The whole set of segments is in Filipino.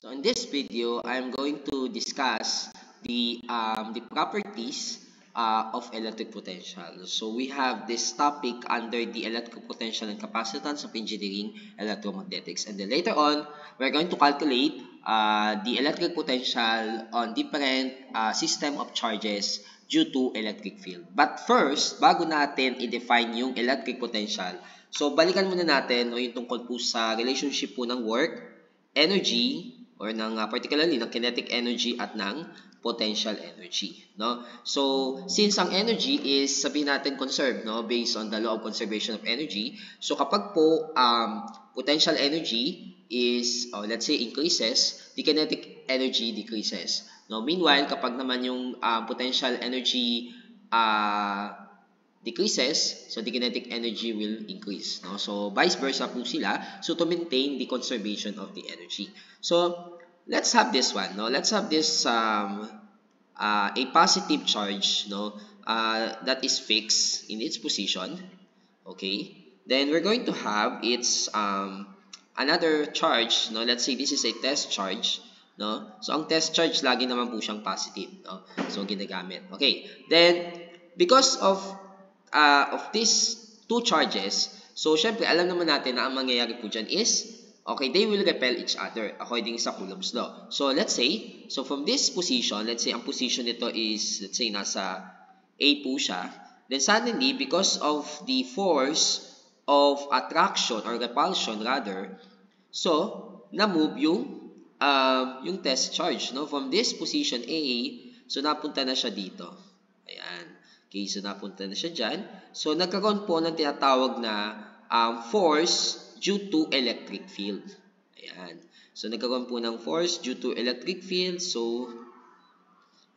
So in this video, I'm going to discuss the properties of electric potential. So we have this topic under the electric potential and capacitance of engineering electromagnetics. And then later on, we're going to calculate the electric potential on different system of charges due to electric field. But first, bago natin i-define yung electric potential, so balikan muna natin yung tungkol po sa relationship po ng work, energy, or ng particularly ng kinetic energy at ng potential energy, no? So since ang energy is sabihin natin conserved, no, based on the law of conservation of energy, so kapag po potential energy is let's say increases, the kinetic energy decreases, no? Meanwhile, kapag naman yung potential energy decreases, so the kinetic energy will increase, no? So vice versa po sila, so to maintain the conservation of the energy. So let's have this one, no? Let's have this a positive charge, no, that is fixed in its position. Okay, then we're going to have its another charge, no? Let's say this is a test charge, no? So ang test charge lagi naman po siyang positive, no? So ginagamit. Okay, then because of these two charges, so syempre alam naman natin na ang mangyayari po dyan is okay, they will repel each other according sa Coulomb's law. So let's say, so from this position, let's say ang position nito is, let's say nasa A po siya. Then suddenly, because of the force of attraction or repulsion rather, so na-move yung test charge, no? From this position A, so napunta na siya dito. Ayan. Okay, so napunta na siya dyan. So nagkaroon po ng tinatawag na force due to electric field. Ayan. So, nagkaroon po ng force due to electric field. So,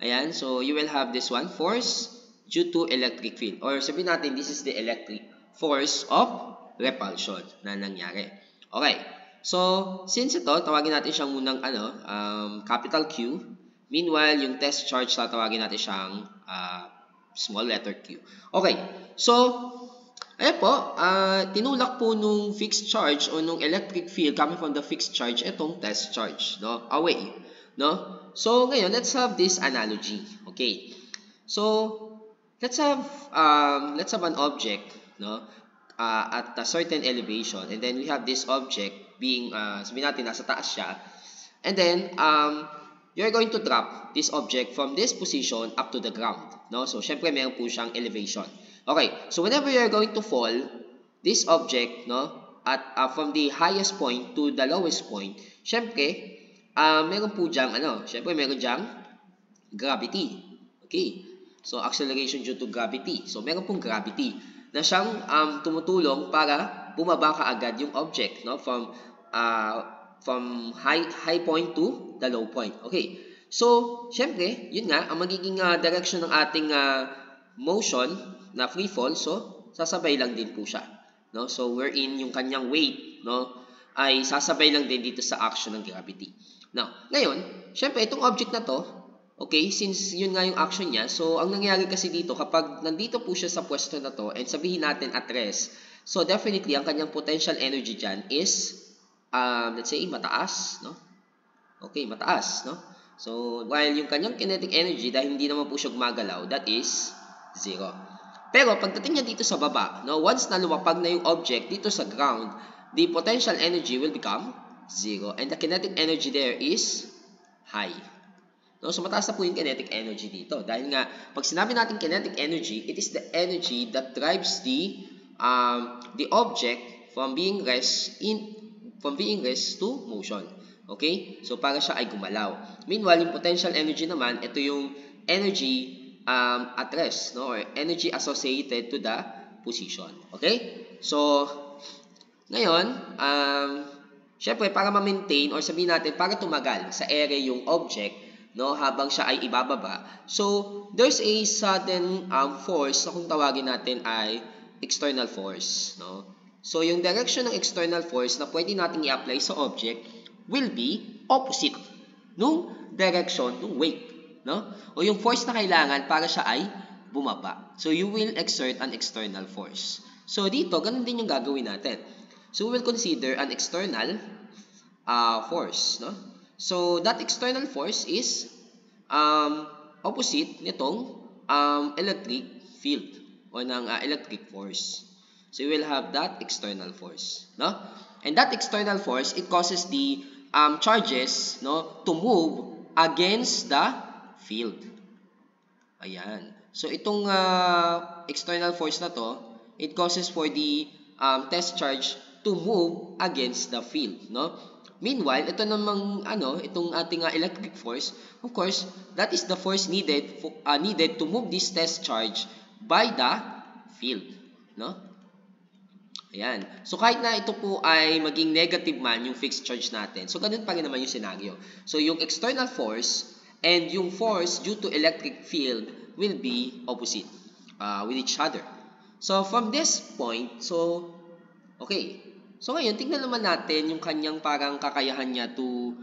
ayan. So, you will have this one, force due to electric field. Or sabihin natin, this is the electric force of repulsion na nangyari. Okay. So, since ito, tawagin natin siyang munang capital Q. Meanwhile, yung test charge, tatawagin natin siyang small letter q. Okay. So, ayan po, tinulak po nung fixed charge o nung electric field coming from the fixed charge itong test charge, no, away, no? So ngayon, let's have this analogy. Okay, so let's have an object, no, at a certain elevation, and then we have this object being sabihin natin nasa taas siya, and then you're going to drop this object from this position up to the ground, no? So syempre meron po siyang elevation. Okay, so whenever you're going to fall this object, no, at from the highest point to the lowest point, syempre meron po diyang syempre meron diyang gravity. Okay, so acceleration due to gravity. So meron pong gravity na siyang tumutulong para bumaba kaagad yung object, no, from high point to the low point. Okay, so syempre yun nga ang magiging direction ng ating motion na free fall, so sasabay lang din po siya, no? So wherein yung kanyang weight, no, ay sasabay lang din dito sa action ng gravity. Now, ngayon, syempre itong object na to, okay, since yun nga yung action niya, so ang nangyayari kasi dito kapag nandito po siya sa pwesto na to and sabihin natin at rest, so definitely ang kanyang potential energy dyan is let's say mataas, no? Okay, mataas, no? So while yung kanyang kinetic energy dahil hindi naman po siya gumagalaw, that is 0. Pero pagdating niya dito sa baba, no, once na lumapag na yung object dito sa ground, the potential energy will become 0 and the kinetic energy there is high. No, so mataas na po yung kinetic energy dito. Dahil nga, pag sinabi natin kinetic energy, it is the energy that drives the object from being rest to motion. Okay? So para siya ay gumalaw. Meanwhile, yung potential energy naman, ito yung energy at rest, no, or energy associated to the position. Okay? So, ngayon, syempre, para ma-maintain, or sabihin natin, para tumagal sa ere yung object, no, habang siya ay ibababa, so, there's a sudden force na kung tawagin natin ay external force, no? So, yung direction ng external force na pwede natin i-apply sa object will be opposite nung direction ng weight, no? O yung force na kailangan para siya ay bumaba. So, you will exert an external force. So, dito, ganun din yung gagawin natin. So, we will consider an external force, no? So, that external force is opposite nitong electric field o ng electric force. So, you will have that external force, no? And that external force, it causes the charges, no, to move against the field. Ayan. So, itong external force na to, it causes for the test charge to move against the field, no? Meanwhile, ito namang itong ating electric force, of course, that is the force needed to move this test charge by the field, no? Ayan. So, kahit na ito po ay maging negative man yung fixed charge natin, so ganun pa rin naman yung scenario. So, yung external force and yung force due to electric field will be opposite with each other. So, from this point, so, okay. So, ngayon, tingnan naman natin yung kanyang parang kakayahan niya to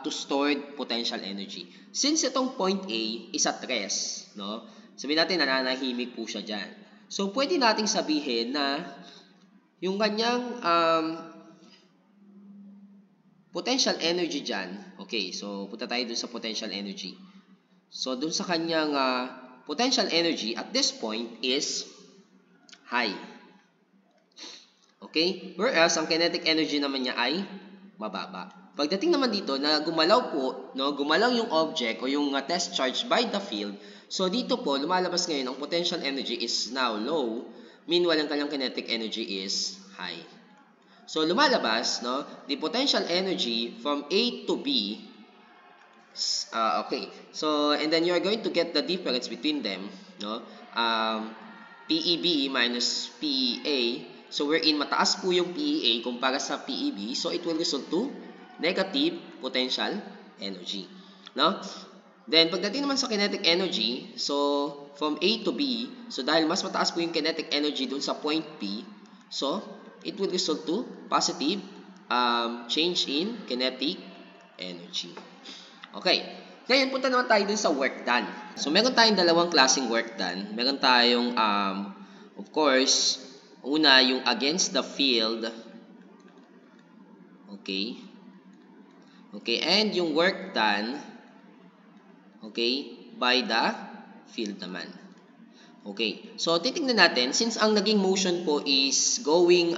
store potential energy. Since itong point A is at rest, no? Sabihin natin, nananahimik po siya dyan. So, pwede nating sabihin na yung kanyang potential energy dyan, okay, so punta tayo dun sa potential energy. So, dun sa kanyang potential energy at this point is high. Okay? Whereas, ang kinetic energy naman niya ay mababa. Pagdating naman dito na gumalaw po, no, gumalaw yung object o yung test charge by the field, so dito po, lumalabas ngayon, ang potential energy is now low, meanwhile, ang kanyang kinetic energy is high. So, lumalabas, no, the potential energy from A to B, okay, so, and then you're going to get the difference between them, no, PEB minus PEA. So, wherein mataas po yung PEA kumpara sa PEB, so it will result to negative potential energy. No? Then, pagdating naman sa kinetic energy, so, from A to B, so dahil mas mataas po yung kinetic energy dun sa point P, so, it will result to positive change in kinetic energy. Okay. Ngayon, punta naman tayo dun sa work done. So, meron tayong dalawang klaseng work done. Meron tayong, of course, una, yung against the field. Okay. Okay, and yung work done, okay, by the field naman. Okay. So, titingnan natin, since ang naging motion po is going,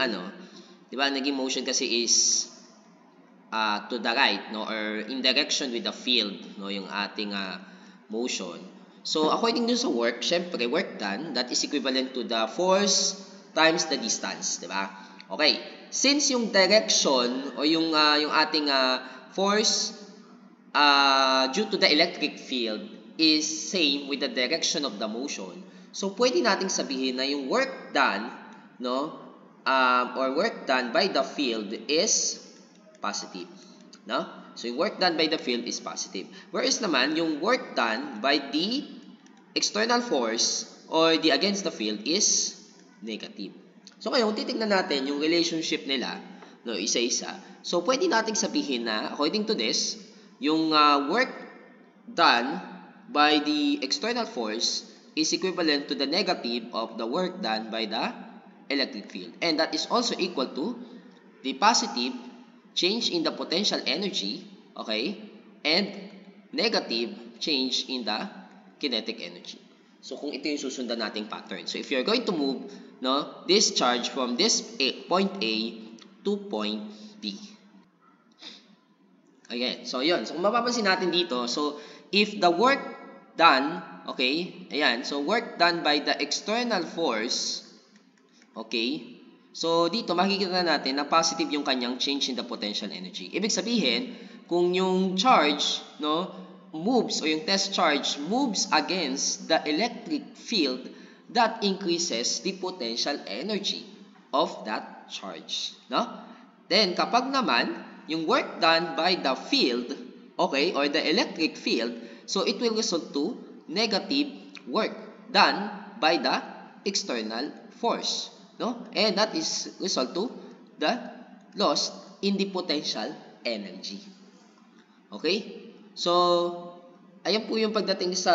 di ba, naging motion kasi is to the right, no, or in direction with the field, no, yung ating motion. So, according dun sa work, syempre, work done, that is equivalent to the force times the distance, di ba? Okay. Since yung direction o yung ating force due to the electric field is same with the direction of the motion, so pwede nating sabihin na yung work done, no, or work done by the field is positive, no? So, yung work done by the field is positive. Whereas naman, yung work done by the external force or the against the field is negative. So, ngayon, titignan natin yung relationship nila, no, isa-isa. So, pwede nating sabihin na, according to this, yung work done by the external force is equivalent to the negative of the work done by the electric field. And that is also equal to the positive change in the potential energy, okay, and negative change in the kinetic energy. So, kung ito yung susundan nating pattern. So, if you're going to move, no, this charge from this point A to point B. Okay, so yun. So, kung mapapansin natin dito, so, if the work done, okay, ayan, so work done by the external force, okay, so, dito makikita natin na positive yung kanyang change in the potential energy. Ibig sabihin, kung yung charge, no, moves o yung test charge moves against the electric field, that increases the potential energy of that charge, no? Then, kapag naman, yung work done by the field, okay, or the electric field, so it will result to negative work done by the external force. No? And that is result to the loss in the potential energy. Okay? So, ayan po yung pagdating sa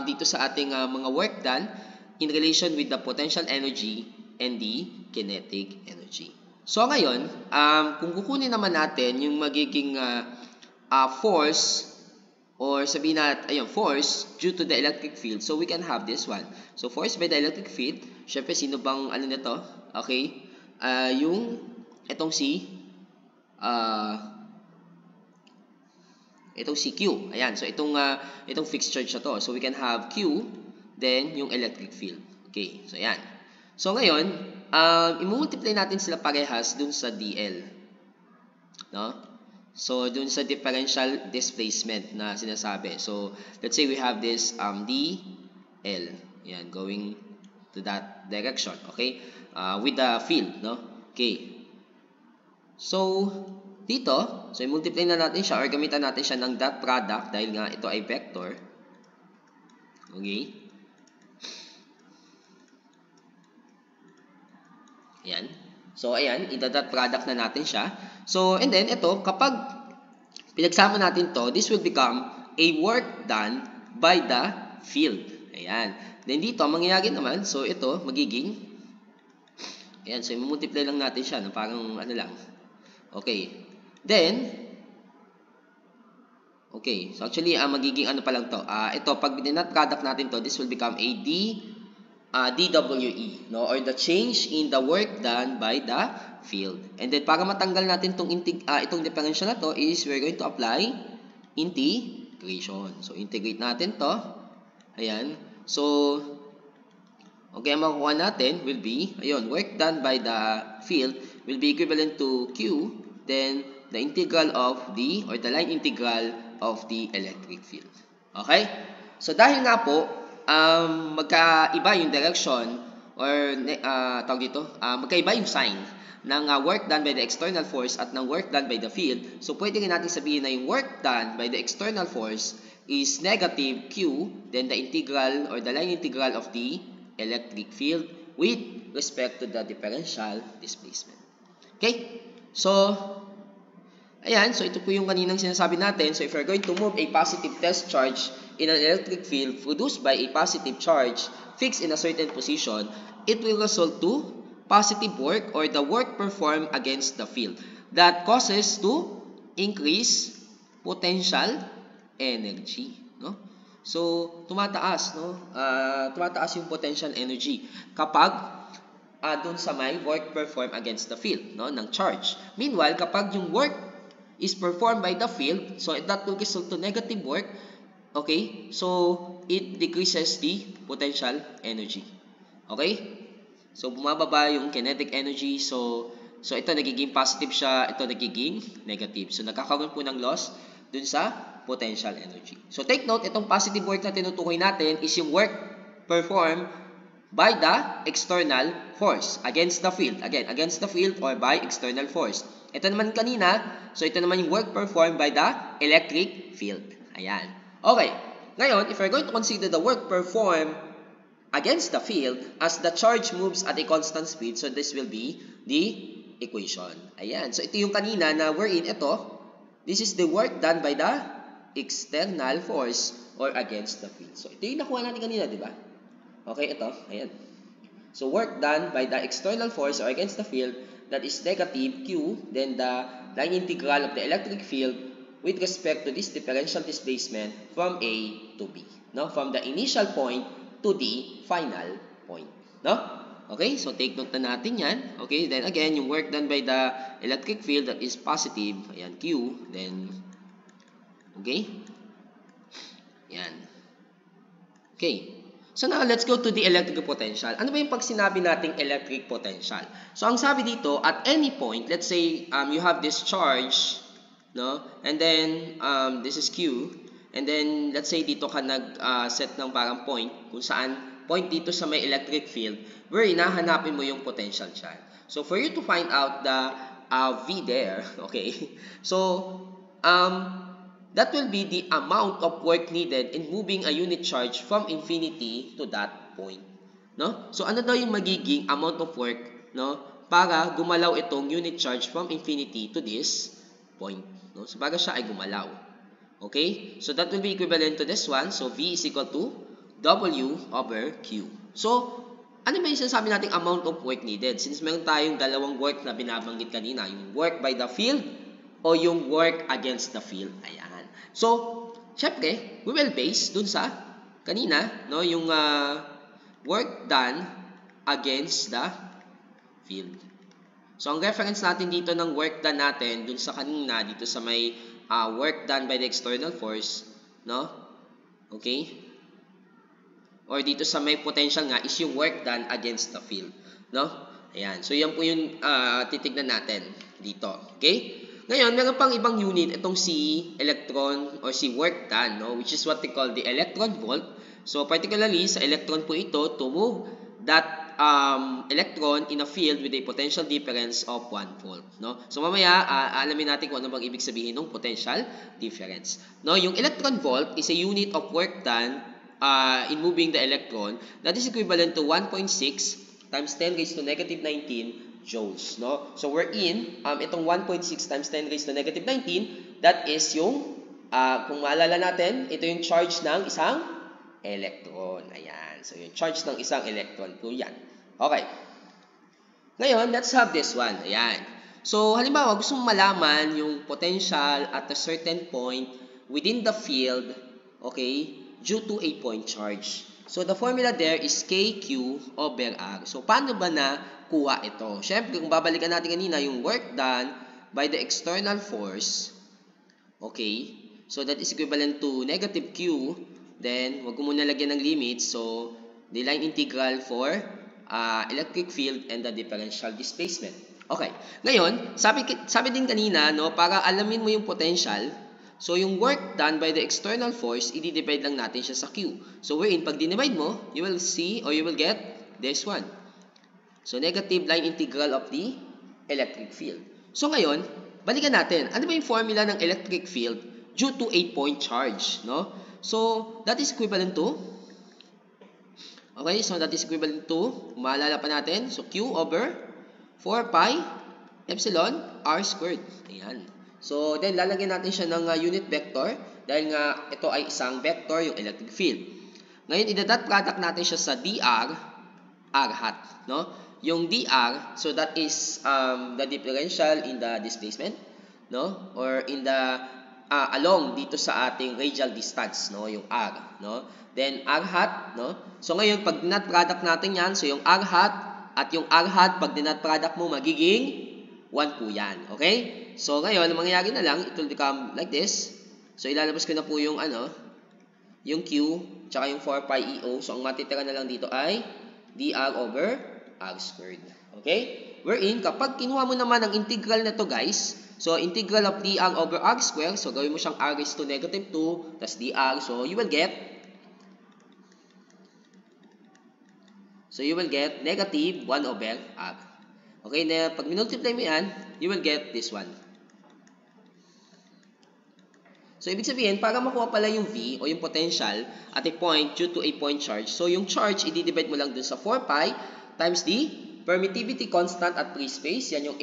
dito sa ating mga work done in relation with the potential energy and the kinetic energy. So, ngayon, kung kukunin naman natin yung magiging force, or sabihin natin, ayun, force due to the electric field. So we can have this one. So force by the electric field, syempre sino bang ano nito? Okay? Yung itong si Q. Ayan. So itong fixed charge na to. So we can have Q, then yung electric field. Okay. So ayan. So ngayon, i-multiply natin sila parehas dun sa DL. No? So, dun sa differential displacement na sinasabi. So, let's say we have this DL. Yan, going to that direction. Okay? With the field, no? Okay. So, dito, so i-multiply na natin siya or gamitan natin siya ng dot product dahil nga ito ay vector. Okay? Ayan. So, ayan, i-dot product na natin siya. So, and then, ito, kapag pinagsama natin to, this will become a work done by the field. Ayan. Then, dito, mangyayari naman, so, ito, magiging, ayan, so, i-multiply lang natin siya, no? Parang, ano lang. Okay. Then, okay, so, actually, magiging, ano pa lang to, ito, pag dinat product natin to, this will become a DWE, no, or the change in the work done by the field. And then para matanggal natin itong differential na to is we're going to apply integration. So integrate natin to. Ayan. So okay, ang makukuha natin will be, ayun, work done by the field will be equivalent to Q, then the integral of the, or the line integral of the electric field. Okay? So dahil nga po magkaiba yung direction or tawag dito, magkaiba yung sign ng work done by the external force at ng work done by the field. So pwede rin natin sabihin na yung work done by the external force is negative Q, then the integral or the line integral of the electric field with respect to the differential displacement. Okay? So ayan, so ito po yung kaninang sinasabi natin. So if we're going to move a positive test charge in an electric field produced by a positive charge fixed in a certain position, it will result to positive work or the work performed against the field that causes to increase potential energy, no? So tumataas, no? Tumataas yung potential energy kapag doon sa may work performed against the field, no, ng charge. Meanwhile, kapag yung work is performed by the field, so that will result to negative work. Okay? So, it decreases the potential energy. Okay? So, bumababa yung kinetic energy. So ito nagiging positive siya, ito nagiging negative. So, nagkakaroon po ng loss dun sa potential energy. So, take note, itong positive work na tinutukoy natin is yung work performed by the external force against the field. Again, against the field or by external force. Ito naman kanina, so ito naman yung work performed by the electric field. Ayan. Okay. Ngayon, if we're going to consider the work performed against the field as the charge moves at a constant speed, so this will be the equation. Ayan. So ito yung kanina na wherein ito, this is the work done by the external force or against the field. So ito yung nakuha natin kanina, di ba? Okay, ito. Ayan. So work done by the external force or against the field, that is negative Q, then the line integral of the electric field with respect to this differential displacement from A to B, no? From the initial point to the final point, no? Okay, so take note na natin yan. Okay, then again, yung work done by the electric field that is positive, ayan, Q, then, okay, yan. Okay. So now, let's go to the electric potential. Ano ba yung pag sinabi nating electric potential? So, ang sabi dito, at any point, let's say you have this charge, no? And then, this is Q. And then, let's say dito ka nag-set ng parang point, kung saan point dito sa may electric field, where hinahanapin mo yung potential dyan. So, for you to find out the V there, okay? So, that will be the amount of work needed in moving a unit charge from infinity to that point, no? So ano daw yung magiging amount of work, no, para gumalaw itong unit charge from infinity to this point, no? So baga siya ay gumalaw. Okay? So that will be equivalent to this one. So V is equal to W over Q. So ano ba yung sinasabi nating amount of work needed? Since meron tayong dalawang work na binabanggit kanina, yung work by the field o yung work against the field. Ayan. So, syempre, we will base dun sa kanina, no, yung work done against the field. So, ang reference natin dito ng work done natin dun sa kanina, dito sa may work done by the external force, no? Okay? Or dito sa may potential nga is yung work done against the field, no? Ayan. So, yan po yung titignan natin dito. Okay? Ngayon, meron pang ibang unit, itong si electron or si work done, no? Which is what we call the electron volt. So, particularly sa electron po ito to move that electron in a field with a potential difference of 1 volt, no? So mamaya alamin natin kung ano bang ibig sabihin ng potential difference, no? Yung electron volt is a unit of work done in moving the electron that is equivalent to 1.6 times 10 raised to negative 19 joules, no? So we're in itong 1.6 times 10 raised to negative 19, that is yung kung maalala natin, ito yung charge ng isang electron. Ayan. So yung charge ng isang electron po yan. Okay. Ngayon, let's have this one. Ayan. So, halimbawa, gusto mong malaman yung potential at a certain point within the field, okay, due to a point charge. So, the formula there is KQ over R. So, paano ba nakuha ito? Siyempre, kung babalikan natin kanina, yung work done by the external force, okay, so that is equivalent to negative Q, then, wag ko muna lagyan ng limit. So, the line integral for electric field and the differential displacement. Okay. Ngayon, sabi din kanina, no, para alamin mo yung potential, so yung work done by the external force, i-divide lang natin siya sa Q. So wherein, pag dinivide mo, you will see or you will get this one. So negative line integral of the electric field. So ngayon, balikan natin. Ano ba yung formula ng electric field due to a point charge, no? So that is equivalent to, okay, so that is equivalent to, maalala pa natin, so Q over 4 pi epsilon R squared. Ayan. So, then lalagyan natin siya ng unit vector dahil nga ito ay isang vector, yung electric field. Ngayon, i-dot product natin siya sa dr r hat, no? Yung dr, so that is the differential in the displacement, no? Or in the along dito sa ating radial distance, no, yung r, no? Then r hat, no? So ngayon pag dinot product natin 'yan, so yung r hat at yung r hat pag dinot product mo magiging 1 po 'yan, okay? So ngayon ang mangyayari na lang, it will become like this. So ilalabas ko na po yung yung q tsaka yung 4 pi EO. So ang matitira na lang dito ay dr over r squared. Okay? Wherein kapag kinuha mo naman ang integral na to, guys, so, integral of dr over r square. So, gawin mo siyang r raised to negative 2, tas dr. So, you will get negative 1 over r. Okay, na pag minultiply mo yan, you will get this one. So, ibig sabihin, para makuha pala yung V o yung potential at a point due to a point charge, so yung charge, i-divide mo lang dun sa 4 pi times the permittivity constant at free space, yan yung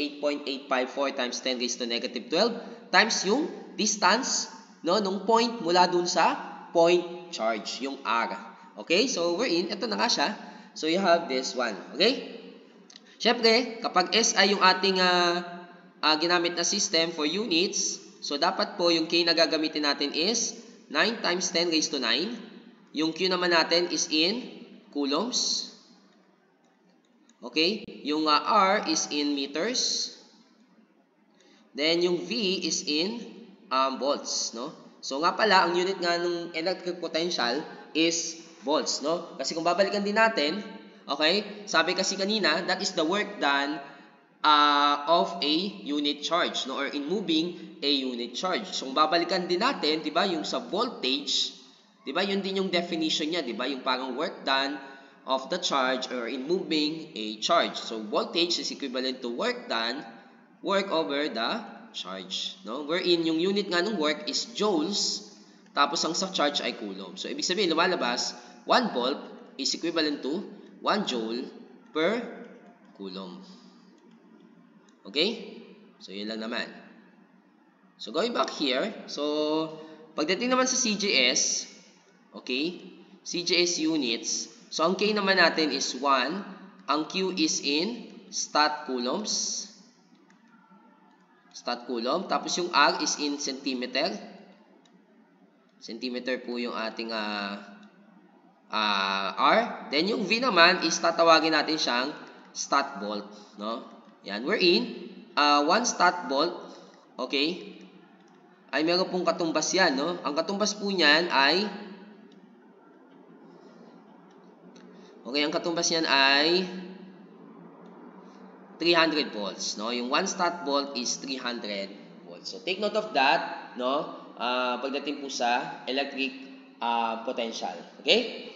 8.854 times 10 raised to negative 12, times yung distance, no, nung point mula dun sa point charge, yung R. Okay, so we're in, ito na nga siya. So you have this one, okay? Siyempre, kapag SI yung ating ginamit na system for units, so dapat po yung K na gagamitin natin is 9 times 10 raised to 9. Yung Q naman natin is in coulombs. Okay? Yung R is in meters. Then yung V is in volts, no? So nga pala, ang unit nga ng electric potential is volts, no? Kasi kung babalikan din natin, okay? Sabi kasi kanina, that is the work done of a unit charge, no, or in moving a unit charge. So kung babalikan din natin, 'di ba, yung sa voltage, 'di ba, yun din yung definition niya, 'di ba, yung parang work done of the charge or in moving a charge. So voltage is equivalent to work done, work over the charge, no, wherein yung unit nga ng work is joules, tapos ang sa charge ay coulomb. So ibig sabihin lumalabas 1 volt is equivalent to 1 joule per coulomb. Okay? So, yun lang naman. So, going back here. So, pagdating naman sa CJS, okay? CJS units. So, ang K naman natin is 1. Ang Q is in stat coulombs. Stat coulomb. Tapos yung R is in centimeter. Centimeter po yung ating R. Then yung V naman is tatawagin natin siyang stat volt, no? Yan, we're in 1 stat volt, okay? Ay meron pong katumbas yan, no? Ang katumbas po niyan ay ang katumbas niyan ay 300 volts, no? Yung 1 stat volt is 300 volts. So take note of that, no? Pagdating po sa electric potential, okay?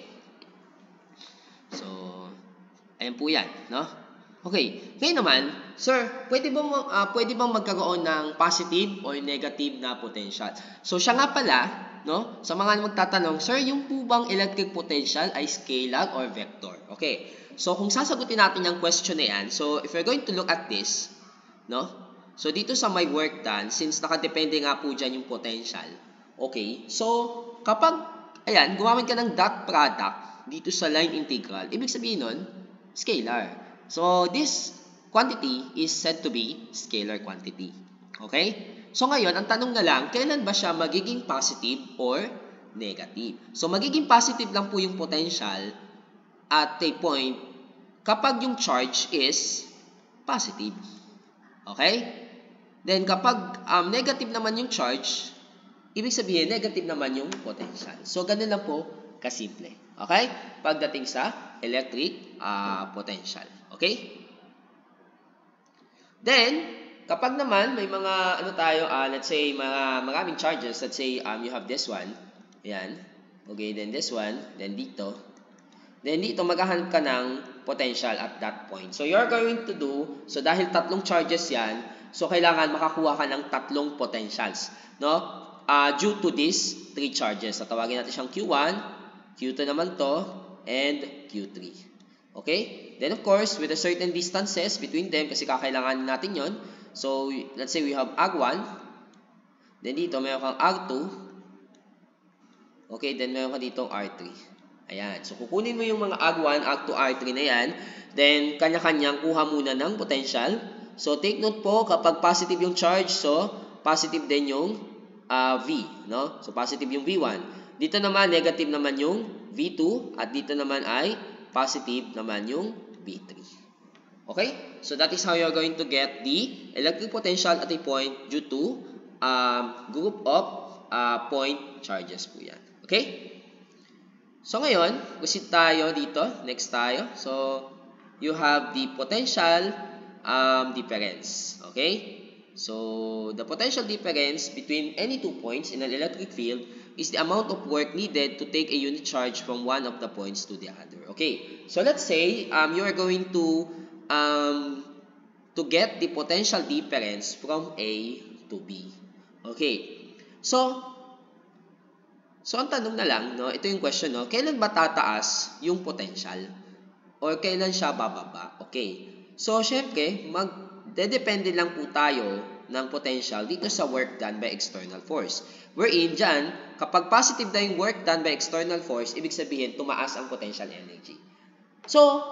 So ayan po 'yan, no? Okay. Ngayon naman, sir, pwede bang magkaroon ng positive or negative na potential? So siya nga pala, no? Sa mga magtatanong, sir, yung po bang electric potential ay scalar or vector? Okay. So, kung sasagutin natin yung question na yan, so, if we're going to look at this, no? So, dito sa my work done, since nakadepende nga po dyan yung potential, okay? So, kapag, ayan, gumamit ka ng dot product dito sa line integral, ibig sabihin nun, scalar. So, this quantity is said to be scalar quantity. Okay? So, ngayon, ang tanong na lang, kailan ba siya magiging positive or negative? So, magiging positive lang po yung potential at a point kapag yung charge is positive. Okay? Then kapag negative naman yung charge, ibig sabihin negative naman yung potential. So ganun lang po kasimple. Okay? Pagdating sa electric potential. Okay? Then kapag naman may mga let's say maraming charges, let's say you have this one. Ayan. Okay, then this one, then dito. Then dito maghahanap ka ng potential at that point. So you're going to do, so dahil tatlong charges yan, so kailangan makakuha ka ng tatlong potentials, no? Due to these three charges. So tawagin natin siyang Q1, Q2 naman to, and Q3. Okay? Then of course, with a certain distances between them, kasi kakailangan natin yon. So let's say we have AG1, then dito mayroon kang AG2, okay, then mayroon ka ditong R3. Ayan. So, kukunin mo yung mga AG1, AG2, R3 na yan. Then, kanya-kanyang kuha muna ng potential. So, take note po, kapag positive yung charge, so, positive din yung V. No? So, positive yung V1. Dito naman, negative naman yung V2. At dito naman ay positive naman yung V3. Okay? So, that is how you're going to get the electric potential at a point due to group of point charges po yan. Okay? So, ngayon, proceed tayo dito. Next tayo. So, you have the potential difference. Okay? So, the potential difference between any 2 points in an electric field is the amount of work needed to take a unit charge from one of the points to the other. Okay? So, let's say you are going to get the potential difference from A to B. Okay? So, ang tanong na lang, no, ito yung question, no, kailan ba tataas yung potential? Or kailan siya bababa? Okay. So, syempre, magdedepende lang po tayo ng potential dito sa work done by external force. Wherein, dyan, kapag positive na yung work done by external force, ibig sabihin, tumaas ang potential energy. So,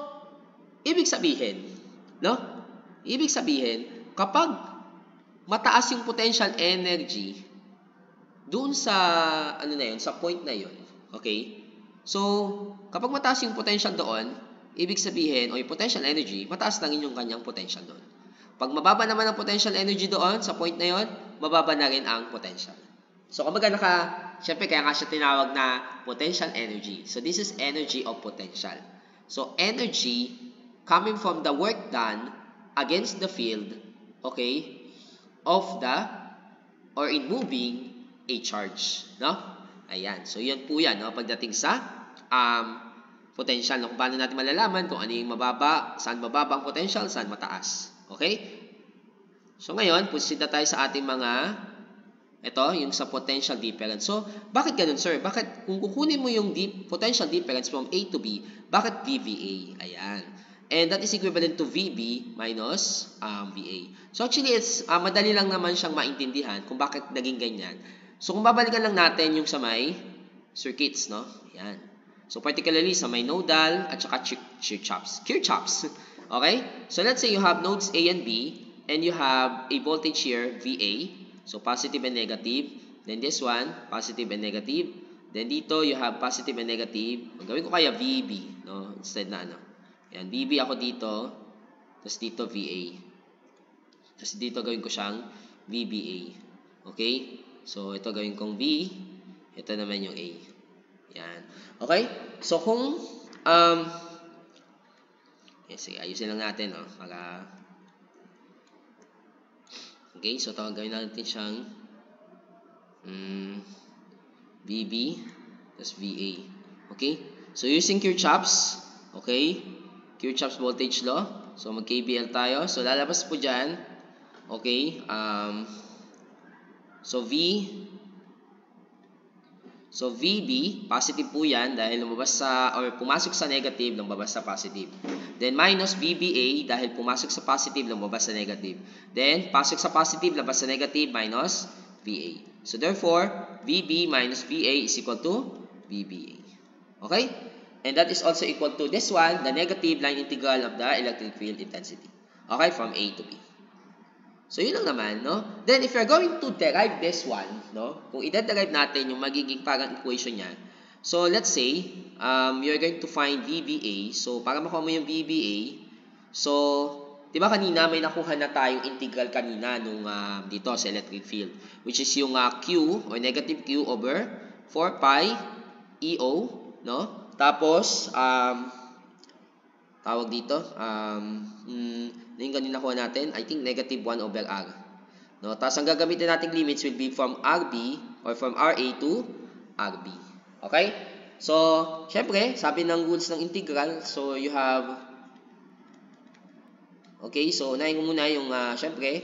ibig sabihin, no? Ibig sabihin, kapag mataas yung potential energy, doon sa sa point na yun, okay? So, kapag mataas yung potential doon, ibig sabihin, o yung potential energy, mataas lang yung kanyang potential doon. Pag mababa naman ang potential energy doon, sa point na yun, mababa na rin ang potential. So, kumbaga syempre kaya nga siya tinawag na potential energy. So, this is energy of potential. So, energy coming from the work done against the field, okay, in moving a charge, no? Ayan. So, yan po yan, no? Pagdating sa potential, no? Kung paano natin malalaman kung ano yung mababa, saan mababa ang potential, saan mataas. Okay? So, ngayon, proceed na tayo sa ating ito, yung sa potential difference. So, bakit ganun, sir? Bakit, kung kukunin mo yung potential difference from A to B, bakit VVA? Ayan. And that is equivalent to VB minus VA. So, actually, it's madali lang naman siyang maintindihan kung bakit naging ganyan. So, kung babalikan lang natin yung sa may circuits, no? Yan. So, particularly sa may nodal at saka Kirchhoffs. Okay? So, let's say you have nodes A and B, and you have a voltage here, VA. So, positive and negative. Then this one, positive and negative. Then dito, you have positive and negative. Gawin ko kaya VB, no? Instead na ano. Yan, VB ako dito. Tapos dito, VA. Tapos dito, gawin ko siyang VBA. Okay? So, ito gawin kong V. Ito naman yung A. Yan. Okay? So, kung, sige, ayusin lang natin, no? Para, okay? So, gawin natin siyang, VB, plus VA. Okay? So, using Kirchhoff's, okay? Kirchhoff's voltage law. So, mag-KVL tayo. So, lalabas po dyan, okay? So, VB, positive po yan dahil lumabas sa, or pumasok sa negative, lumabas sa positive. Then, minus VBA dahil pumasok sa positive, lumabas sa negative. Then, pasok sa positive, labas sa negative, minus VA. So, therefore, VB minus VA is equal to VBA. Okay? And that is also equal to this one, the negative line integral of the electric field intensity. Okay? From A to B. So, yun lang naman, no? Then, if you're going to derive this one, no? Kung i-derive natin yung magiging parang equation niya. So, let's say, you're going to find VBA. So, para makuha mo yung VBA, so, di ba kanina may nakuha na tayong integral kanina nung dito sa electric field, which is yung Q or negative Q over 4 pi EO, no? Tapos, tawag dito, yung kanina nakuha natin, I think negative 1 over R. No? Tapos, ang gagamitin nating limits will be from RB or from RA to RB. Okay? So, syempre, sabi ng rules ng integral, so you have, okay, so unahin ko muna yung, syempre,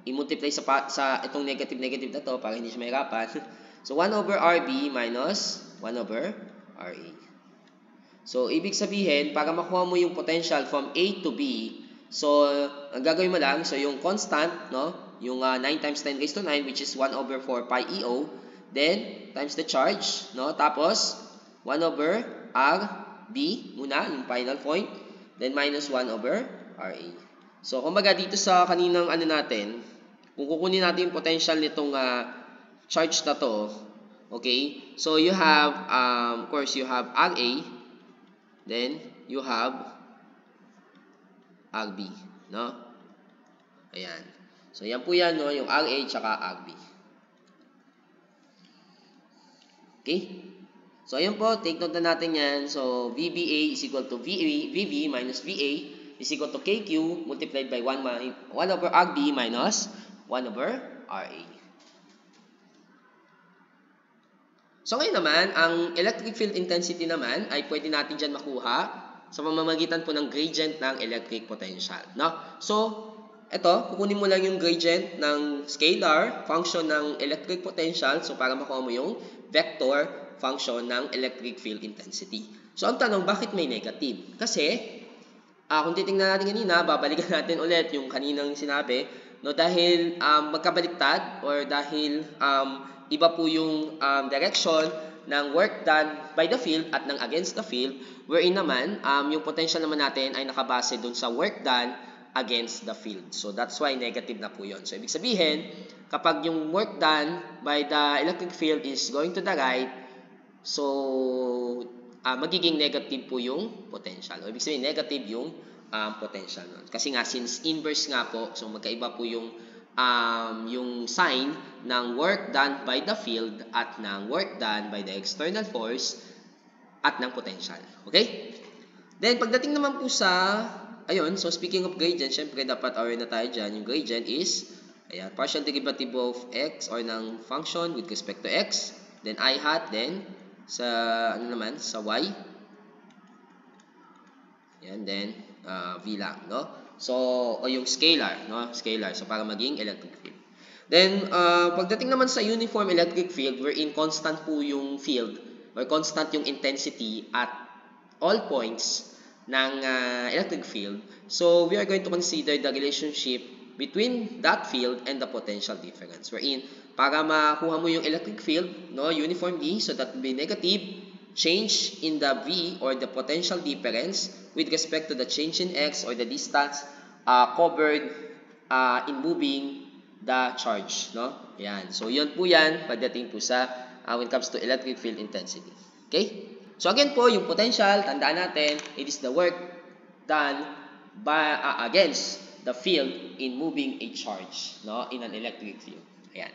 i-multiply sa itong negative na to para hindi siya mahirapan. So, 1 over RB minus 1 over RA. So, ibig sabihin, para makuha mo yung potential from A to B, so, ang gagawin mo lang, so yung constant, no, yung 9 times 10 raised to 9, which is 1 over 4 pi EO, then, times the charge, no, tapos, 1 over RB, muna, yung final point, then minus 1 over RA. So, kumbaga dito sa kaninang ano natin, kung kukunin natin yung potential nitong charge na to, okay, so you have, of course, you have RA, then you have RB, no? Ayan. So, yan po yan, no? Yung RA tsaka RB. Okay? So, ayan po. Take note na natin yan. So, VBA is equal to VB minus VA is equal to KQ multiplied by 1 over RB minus 1 over RA. So, ngayon naman, ang electric field intensity naman ay pwede natin dyan makuha sa pamamagitan po ng gradient ng electric potential. No? So, ito, kukunin mo lang yung gradient ng scalar function ng electric potential. So, para makuha mo yung vector function ng electric field intensity. So, ang tanong, bakit may negative? Kasi, kung titingnan natin kanina, babalikan natin ulit yung kaninang sinabi, no, dahil magkabaliktad or dahil iba po yung direction ng work done by the field at ng against the field, wherein naman, yung potential naman natin ay nakabase dun sa work done against the field. So, that's why negative na po yun. So, ibig sabihin, kapag yung work done by the electric field is going to the right, so, magiging negative po yung potential. O, ibig sabihin, negative yung potential nun. Kasi nga, since inverse nga po, so magkaiba po yung sign ng work done by the field at ng work done by the external force at ng potential. Okay? Then, pagdating naman po sa, ayun, so speaking of gradient, syempre dapat aware na tayo dyan. Yung gradient is, ayan, partial derivative of x or ng function with respect to x, then I hat, then sa, ano naman, sa y. Ayan, then, v lang, no? So, o yung scalar, no? Scalar. So, para maging electric field. Then, pagdating naman sa uniform electric field, wherein constant po yung field or constant yung intensity at all points ng electric field. So, we are going to consider the relationship between that field and the potential difference. Wherein, para makuha mo yung electric field, no, uniformly, so that will be negative change in the V or the potential difference with respect to the change in X or the distance covered in moving the charge, no? Ayan. So, yun po yan pagdating po sa when it comes to electric field intensity. Okay? So, again po, yung potential, tandaan natin, it is the work done by against the field in moving a charge, no, in an electric field. Ayan.